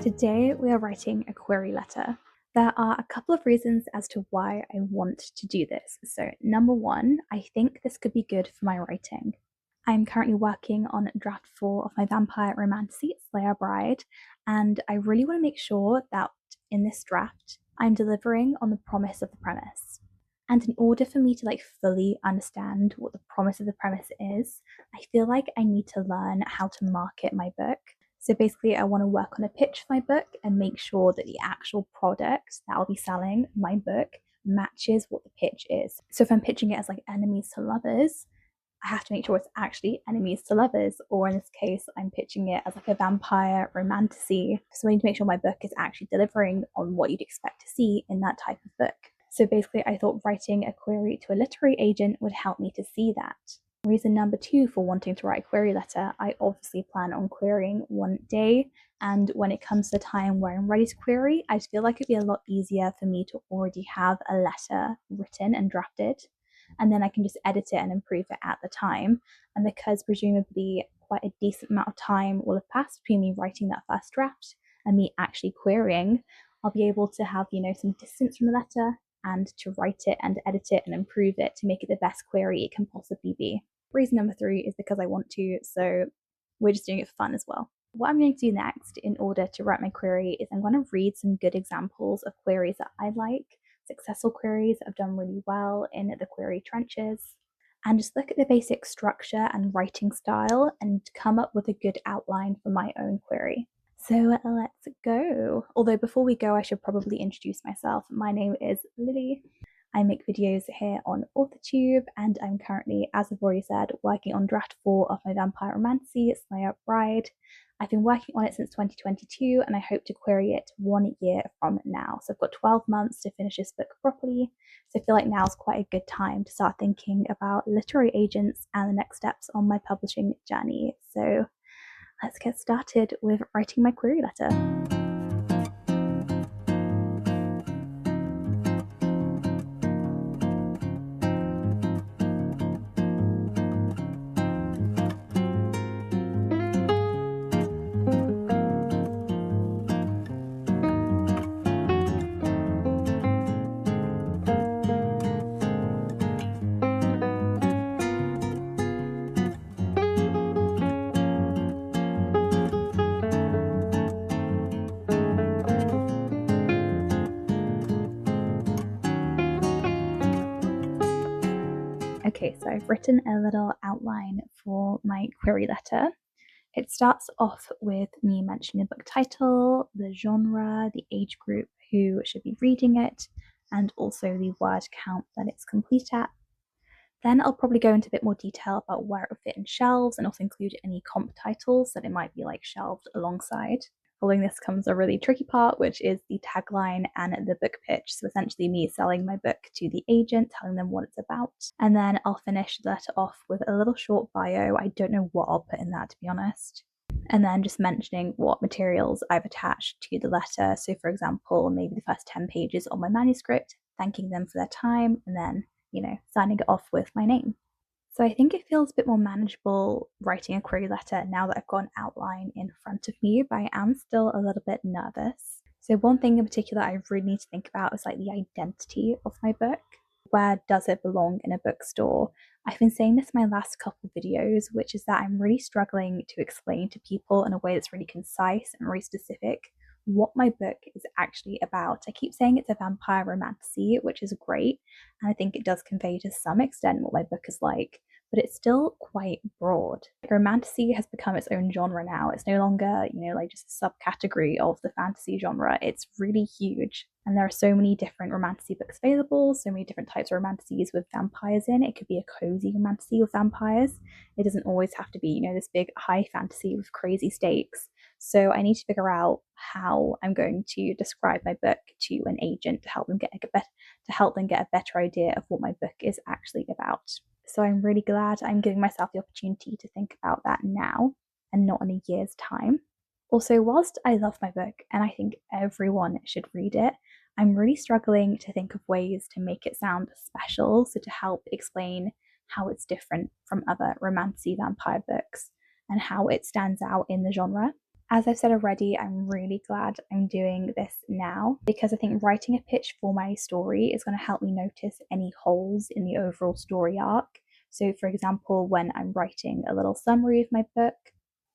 Today we are writing a query letter. There are a couple of reasons as to why I want to do this. So number one, I think this could be good for my writing. I'm currently working on draft 4 of my vampire romantasy, Slayer Bride, and I really want to make sure that in this draft, I'm delivering on the promise of the premise. And in order for me to fully understand what the promise of the premise is, I feel like I need to learn how to market my book. So basically, I want to work on a pitch for my book and make sure that the actual product that I'll be selling, my book, matches what the pitch is. So if I'm pitching it as enemies to lovers, I have to make sure it's actually enemies to lovers, or in this case, I'm pitching it as a vampire romantasy. So I need to make sure my book is actually delivering on what you'd expect to see in that type of book. So basically, I thought writing a query to a literary agent would help me to see that. Reason number 2 for wanting to write a query letter, I obviously plan on querying one day, and when it comes to the time where I'm ready to query, I feel like it'd be a lot easier for me to already have a letter written and drafted, and then I can just edit it and improve it at the time. And because presumably quite a decent amount of time will have passed between me writing that first draft and me actually querying, I'll be able to have, some distance from the letter and to write it and edit it and improve it to make it the best query it can possibly be. Reason number 3 is because I want to, so we're just doing it for fun as well. What I'm going to do next in order to write my query is I'm going to read some good examples of queries that I like, successful queries that have done really well in the query trenches, and just look at the basic structure and writing style and come up with a good outline for my own query. So let's go. Although before we go, I should probably introduce myself. My name is Lily. I make videos here on authortube, and I'm currently, as I've already said, working on draft 4 of my vampire romantasy, Slayer Bride. I've been working on it since 2022, and I hope to query it 1 year from now. So I've got 12 months to finish this book properly. So I feel like now's quite a good time to start thinking about literary agents and the next steps on my publishing journey. So let's get started with writing my query letter. Okay, so I've written a little outline for my query letter. It starts off with me mentioning the book title, the genre, the age group who should be reading it, and also the word count that it's complete at. Then I'll probably go into a bit more detail about where it will fit in shelves and also include any comp titles that it might be shelved alongside. Following this comes a really tricky part, which is the tagline and the book pitch. So essentially me selling my book to the agent, telling them what it's about. And then I'll finish the letter off with a little short bio. I don't know what I'll put in that, to be honest. And then just mentioning what materials I've attached to the letter. So for example, maybe the first 10 pages on my manuscript, thanking them for their time, and then, signing it off with my name. So I think it feels a bit more manageable writing a query letter now that I've got an outline in front of me, but I am still a little bit nervous. So one thing in particular I really need to think about is the identity of my book. Where does it belong in a bookstore? I've been saying this in my last couple of videos, which is that I'm really struggling to explain to people in a way that's really concise and really specific what my book is actually about. I keep saying it's a vampire romantasy, which is great, and I think it does convey to some extent what my book is like, but it's still quite broad. Romantasy has become its own genre now. It's no longer, just a subcategory of the fantasy genre. It's really huge. And there are so many different romantasy books available, so many different types of romantasies with vampires in. It could be a cozy romantasy with vampires. It doesn't always have to be, this big high fantasy with crazy stakes. So I need to figure out how I'm going to describe my book to an agent to help them get a better idea of what my book is actually about. So I'm really glad I'm giving myself the opportunity to think about that now and not in a year's time. Also, whilst I love my book and I think everyone should read it, I'm really struggling to think of ways to make it sound special, so to help explain how it's different from other romantasy vampire books and how it stands out in the genre. As I've said already, I'm really glad I'm doing this now because I think writing a pitch for my story is going to help me notice any holes in the overall story arc. So, for example, when I'm writing a little summary of my book,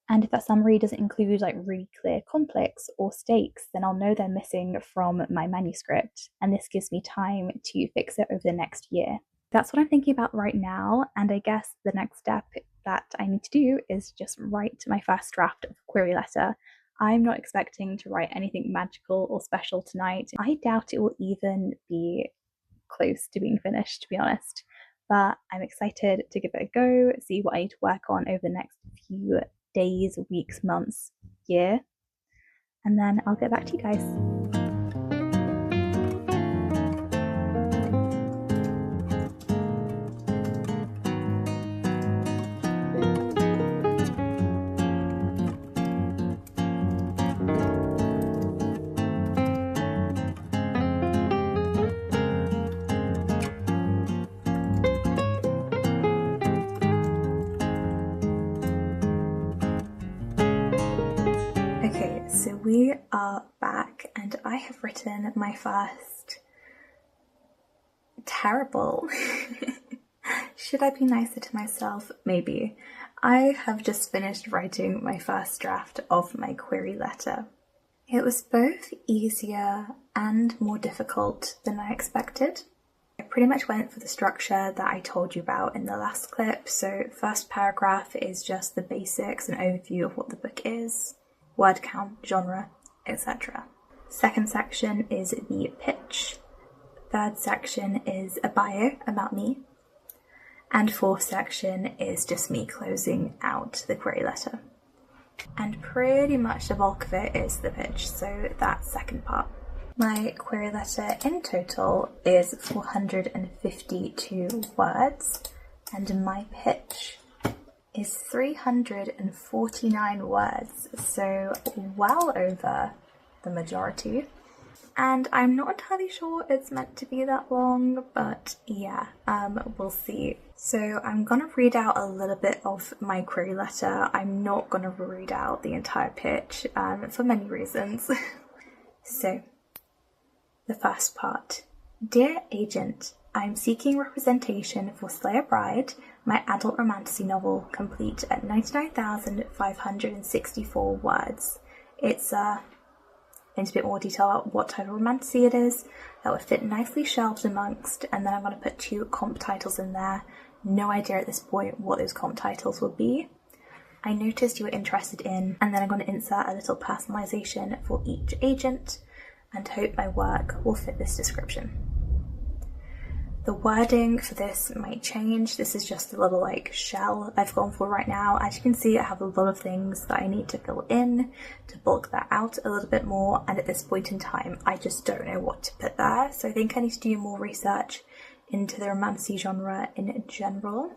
and if that summary doesn't include like really clear conflicts or stakes, then I'll know they're missing from my manuscript, and this gives me time to fix it over the next year. That's what I'm thinking about right now, and I guess the next step that I need to do is just write my first draft of a query letter. I'm not expecting to write anything magical or special tonight. I doubt it will even be close to being finished, to be honest. But I'm excited to give it a go, see what I need to work on over the next few days, weeks, months, year, and then I'll get back to you guys. Okay, so we are back and I have written my first terrible. Should I be nicer to myself? Maybe. I have just finished writing my first draft of my query letter. It was both easier and more difficult than I expected. I pretty much went for the structure that I told you about in the last clip. So first paragraph is just the basics and overview of what the book is, word count, genre, etc. Second section is the pitch. Third section is a bio about me. And fourth section is just me closing out the query letter. And pretty much the bulk of it is the pitch, so that second part. My query letter in total is 452 words, and my pitch is 349 words, so well over the majority. And I'm not entirely sure it's meant to be that long, but yeah, we'll see. So I'm gonna read out a little bit of my query letter. I'm not gonna read out the entire pitch, for many reasons. So, the first part. Dear Agent, I'm seeking representation for Slay a Bride, my adult romantasy novel, complete at 99,564 words. It's into a bit more detail about what type of romantasy it is. That would fit nicely shelved amongst, and then I'm going to put 2 comp titles in there. No idea at this point what those comp titles will be. I noticed you were interested in, and then I'm going to insert a little personalisation for each agent, and hope my work will fit this description. The wording for this might change. This is just a little like shell I've gone for right now. As you can see, I have a lot of things that I need to fill in to bulk that out a little bit more, and at this point in time I just don't know what to put there. So I think I need to do more research into the romantasy genre in general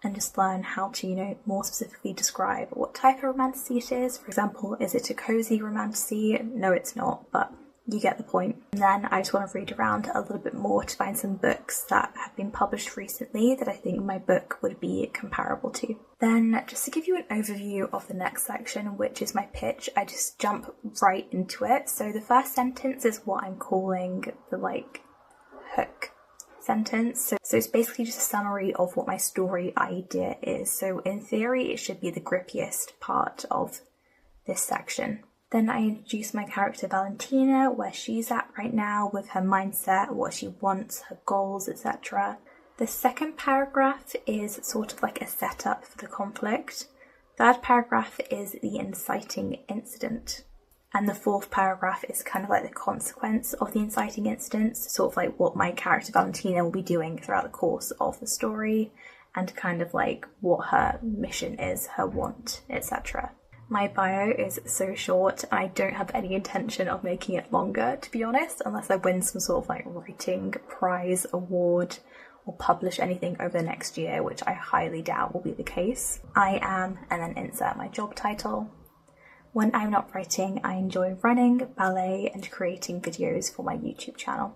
and just learn how to, more specifically describe what type of romantasy it is. For example, is it a cozy romantasy? No, it's not, but you get the point. And then I just want to read around a little bit more to find some books that have been published recently that I think my book would be comparable to. Then, just to give you an overview of the next section, which is my pitch, I just jump right into it. So the first sentence is what I'm calling the hook sentence. So it's basically just a summary of what my story idea is. So in theory, it should be the grippiest part of this section. Then I introduce my character Valentina, where she's at right now with her mindset, what she wants, her goals, etc. The second paragraph is sort of like a setup for the conflict. Third paragraph is the inciting incident. And the fourth paragraph is kind of like the consequence of the inciting incident, sort of like what my character Valentina will be doing throughout the course of the story, and kind of like what her mission is, her want, etc. My bio is so short, and I don't have any intention of making it longer, to be honest, unless I win some sort of writing prize, award, or publish anything over the next year, which I highly doubt will be the case. I am, and then insert my job title. When I'm not writing, I enjoy running, ballet, and creating videos for my YouTube channel.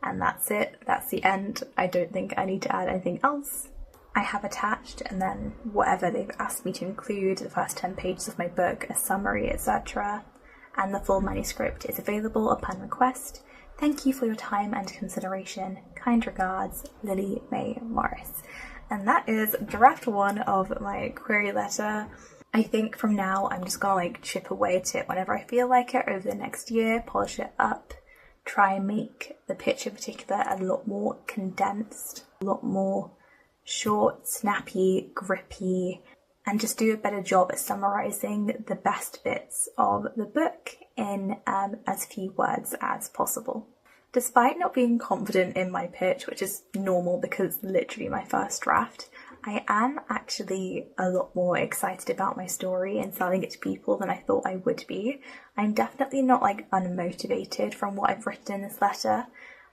And that's it. That's the end. I don't think I need to add anything else. I have attached, and then whatever they've asked me to include, the first 10 pages of my book, a summary, etc. And the full manuscript is available upon request. Thank you for your time and consideration. Kind regards, Lily May Morris. And that is draft 1 of my query letter. I think from now I'm just gonna chip away at it whenever I feel like it over the next year, polish it up, try and make the pitch in particular a lot more condensed, a lot more short, snappy, grippy, and just do a better job at summarising the best bits of the book in as few words as possible. Despite not being confident in my pitch, which is normal because literally my first draft, I am actually a lot more excited about my story and selling it to people than I thought I would be. I'm definitely not unmotivated from what I've written in this letter.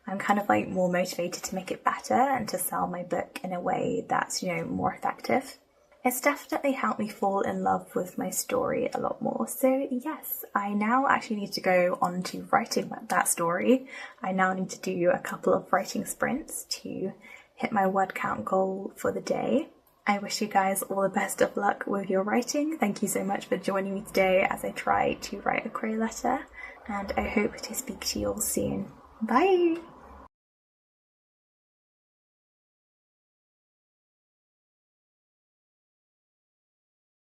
I'm kind of more motivated to make it better and to sell my book in a way that's, more effective. It's definitely helped me fall in love with my story a lot more. So yes, I now actually need to go on to writing that story. I now need to do a couple of writing sprints to hit my word count goal for the day. I wish you guys all the best of luck with your writing. Thank you so much for joining me today as I try to write a query letter, and I hope to speak to you all soon. Bye!